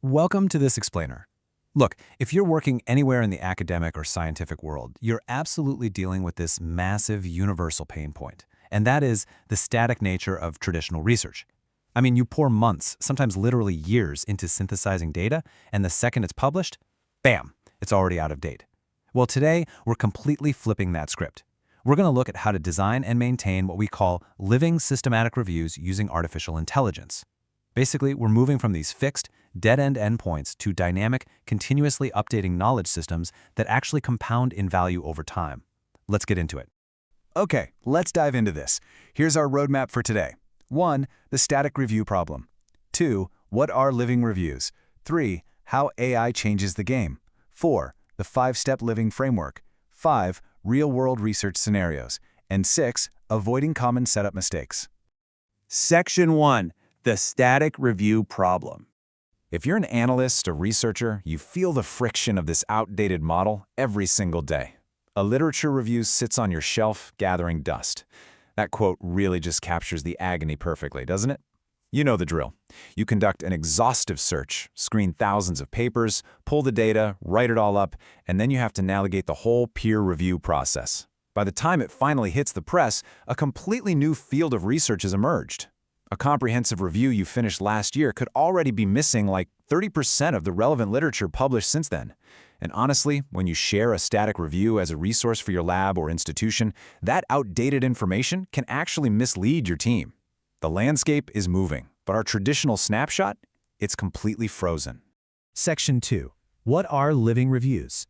Welcome to this explainer. Look, if you're working anywhere in the academic or scientific world, you're absolutely dealing with this massive universal pain point, and that is the static nature of traditional research. I mean, you pour months, sometimes literally years, into synthesizing data, and the second it's published, bam, it's already out of date. Well, today, we're completely flipping that script. We're going to look at how to design and maintain what we call living systematic reviews using artificial intelligence. Basically, we're moving from these fixed, dead-end endpoints to dynamic, continuously updating knowledge systems that actually compound in value over time. Let's get into it. Okay, let's dive into this. Here's our roadmap for today. 1. The static review problem. 2. What are living reviews? 3. How AI changes the game. 4. The 5-step living framework. 5. Real-world research scenarios. And 6. Avoiding common setup mistakes. Section 1. The static review problem. If you're an analyst or researcher, you feel the friction of this outdated model every single day. A literature review sits on your shelf, gathering dust. That quote really just captures the agony perfectly, doesn't it? You know the drill. You conduct an exhaustive search, screen thousands of papers, pull the data, write it all up, and then you have to navigate the whole peer review process. By the time it finally hits the press, a completely new field of research has emerged. A comprehensive review you finished last year could already be missing like 30% of the relevant literature published since then. And honestly, when you share a static review as a resource for your lab or institution, that outdated information can actually mislead your team. The landscape is moving, but our traditional snapshot, it's completely frozen. Section 2. What are living reviews?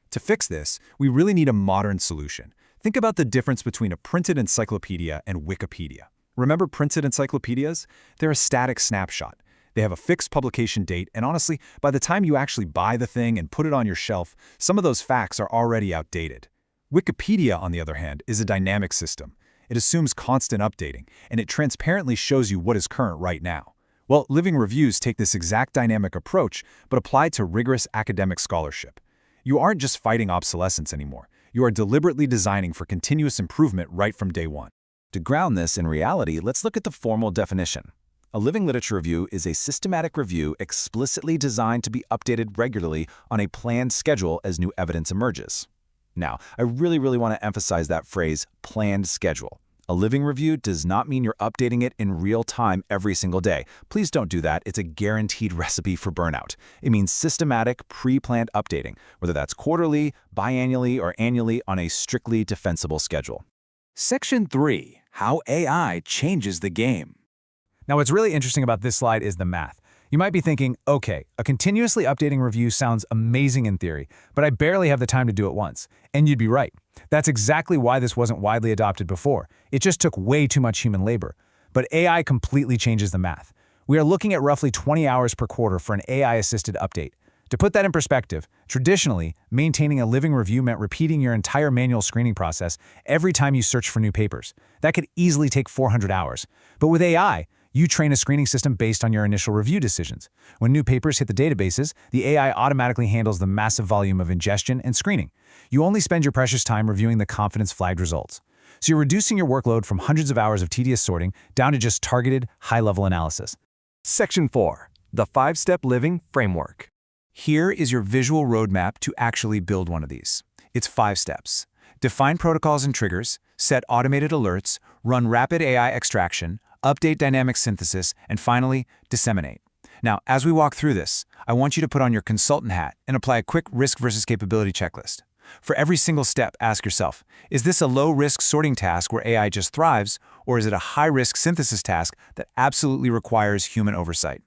To fix this, we really need a modern solution. Think about the difference between a printed encyclopedia and Wikipedia. Remember printed encyclopedias? They're a static snapshot. They have a fixed publication date, and honestly, by the time you actually buy the thing and put it on your shelf, some of those facts are already outdated. Wikipedia, on the other hand, is a dynamic system. It assumes constant updating, and it transparently shows you what is current right now. Well, living reviews take this exact dynamic approach, but applied to rigorous academic scholarship. You aren't just fighting obsolescence anymore. You are deliberately designing for continuous improvement right from day one. To ground this in reality, let's look at the formal definition. A living literature review is a systematic review explicitly designed to be updated regularly on a planned schedule as new evidence emerges. Now, I really want to emphasize that phrase, planned schedule. A living review does not mean you're updating it in real time every single day. Please don't do that. It's a guaranteed recipe for burnout. It means systematic, pre-planned updating, whether that's quarterly, biannually, or annually on a strictly defensible schedule. Section 3. How AI changes the game. Now, what's really interesting about this slide is the math. You might be thinking, okay, a continuously updating review sounds amazing in theory, but I barely have the time to do it once. And you'd be right. That's exactly why this wasn't widely adopted before. It just took way too much human labor. But AI completely changes the math. We are looking at roughly 20 hours per quarter for an AI-assisted update. To put that in perspective, traditionally, maintaining a living review meant repeating your entire manual screening process every time you search for new papers. That could easily take 400 hours. But with AI, you train a screening system based on your initial review decisions. When new papers hit the databases, the AI automatically handles the massive volume of ingestion and screening. You only spend your precious time reviewing the confidence-flagged results. So you're reducing your workload from hundreds of hours of tedious sorting down to just targeted, high-level analysis. Section 4. The 5-step living framework. Here is your visual roadmap to actually build one of these. It's 5 steps. Define protocols and triggers, set automated alerts, run rapid AI extraction, update dynamic synthesis, and finally, disseminate. Now, as we walk through this, I want you to put on your consultant hat and apply a quick risk versus capability checklist. For every single step, ask yourself, is this a low-risk sorting task where AI just thrives, or is it a high-risk synthesis task that absolutely requires human oversight?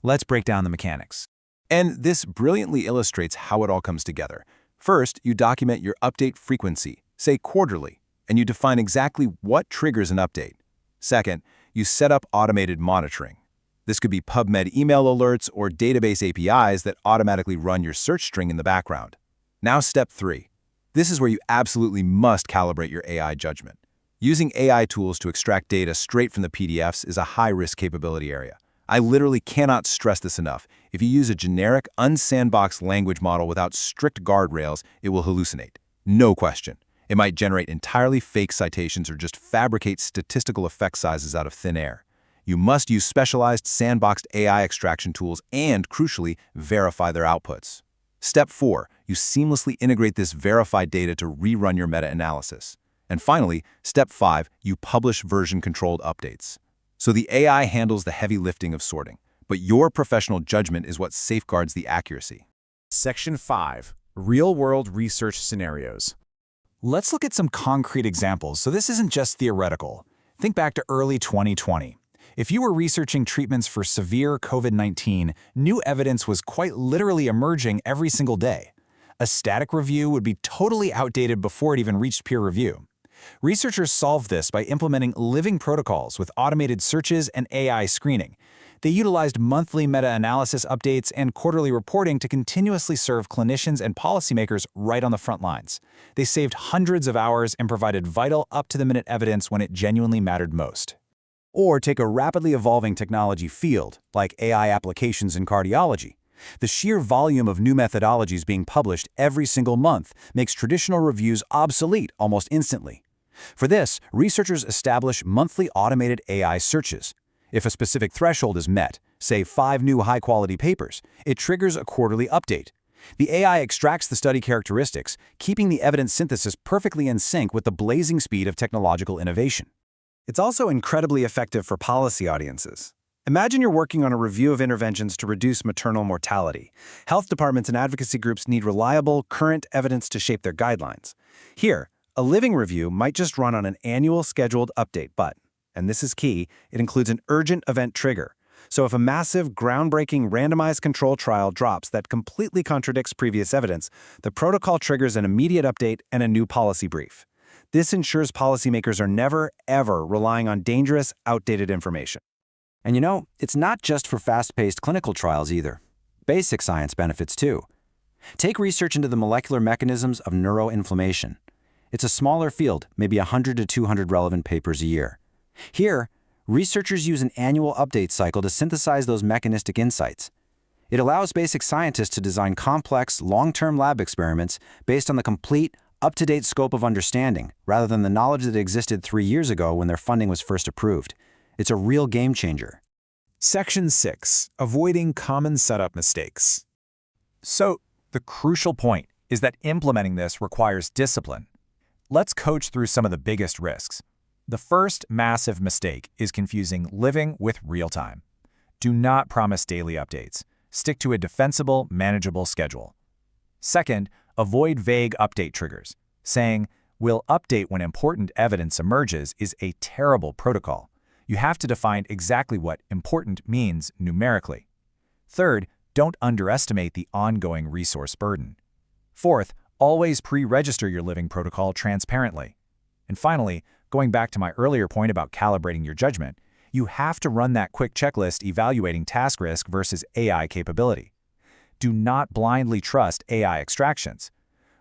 Let's break down the mechanics. And this brilliantly illustrates how it all comes together. First, you document your update frequency, say quarterly, and you define exactly what triggers an update. Second, you set up automated monitoring. This could be PubMed email alerts or database APIs that automatically run your search string in the background. Now step 3. This is where you absolutely must calibrate your AI judgment. Using AI tools to extract data straight from the PDFs is a high-risk capability area. I literally cannot stress this enough. If you use a generic, unsandboxed language model without strict guardrails, it will hallucinate. No question. It might generate entirely fake citations or just fabricate statistical effect sizes out of thin air. You must use specialized sandboxed AI extraction tools and, crucially, verify their outputs. Step 4. You seamlessly integrate this verified data to rerun your meta-analysis. And finally, Step 5. You publish version-controlled updates. So the AI handles the heavy lifting of sorting, but your professional judgment is what safeguards the accuracy. Section 5. Real-world research scenarios. Let's look at some concrete examples, so this isn't just theoretical. Think back to early 2020. If you were researching treatments for severe COVID-19, new evidence was quite literally emerging every single day. A static review would be totally outdated before it even reached peer review. Researchers solved this by implementing living protocols with automated searches and AI screening. They utilized monthly meta-analysis updates and quarterly reporting to continuously serve clinicians and policymakers right on the front lines. They saved hundreds of hours and provided vital, up-to-the-minute evidence when it genuinely mattered most. Or take a rapidly evolving technology field, like AI applications in cardiology. The sheer volume of new methodologies being published every single month makes traditional reviews obsolete almost instantly. For this, researchers establish monthly automated AI searches. If a specific threshold is met, say 5 new high-quality papers, it triggers a quarterly update. The AI extracts the study characteristics, keeping the evidence synthesis perfectly in sync with the blazing speed of technological innovation. It's also incredibly effective for policy audiences. Imagine you're working on a review of interventions to reduce maternal mortality. Health departments and advocacy groups need reliable, current evidence to shape their guidelines. Here, a living review might just run on an annual scheduled update button. And this is key, it includes an urgent event trigger. So if a massive, groundbreaking randomized control trial drops that completely contradicts previous evidence, the protocol triggers an immediate update and a new policy brief. This ensures policymakers are never, ever relying on dangerous, outdated information. And you know, it's not just for fast-paced clinical trials either. Basic science benefits too. Take research into the molecular mechanisms of neuroinflammation. It's a smaller field, maybe 100 to 200 relevant papers a year. Here, researchers use an annual update cycle to synthesize those mechanistic insights. It allows basic scientists to design complex, long-term lab experiments based on the complete, up-to-date scope of understanding, rather than the knowledge that existed 3 years ago when their funding was first approved. It's a real game changer. Section 6. Avoiding common setup mistakes. So, the crucial point is that implementing this requires discipline. Let's coach through some of the biggest risks. The first massive mistake is confusing living with real-time. Do not promise daily updates. Stick to a defensible, manageable schedule. Second, avoid vague update triggers. Saying, "We'll update when important evidence emerges" is a terrible protocol. You have to define exactly what important means numerically. Third, don't underestimate the ongoing resource burden. Fourth, always pre-register your living protocol transparently. And finally, going back to my earlier point about calibrating your judgment, you have to run that quick checklist evaluating task risk versus AI capability. Do not blindly trust AI extractions.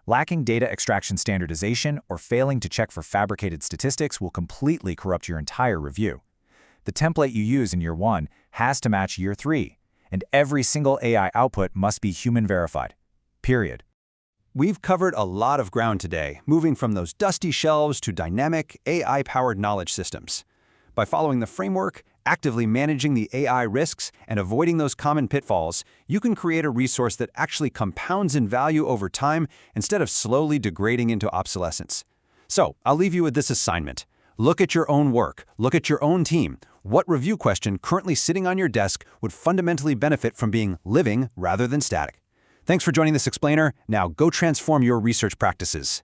Lacking data extraction standardization or failing to check for fabricated statistics will completely corrupt your entire review. The template you use in year 1 has to match year 3, and every single AI output must be human verified. Period. We've covered a lot of ground today, moving from those dusty shelves to dynamic, AI-powered knowledge systems. By following the framework, actively managing the AI risks, and avoiding those common pitfalls, you can create a resource that actually compounds in value over time instead of slowly degrading into obsolescence. So, I'll leave you with this assignment. Look at your own work. Look at your own team. What review question currently sitting on your desk would fundamentally benefit from being living rather than static? Thanks for joining this explainer. Now go transform your research practices.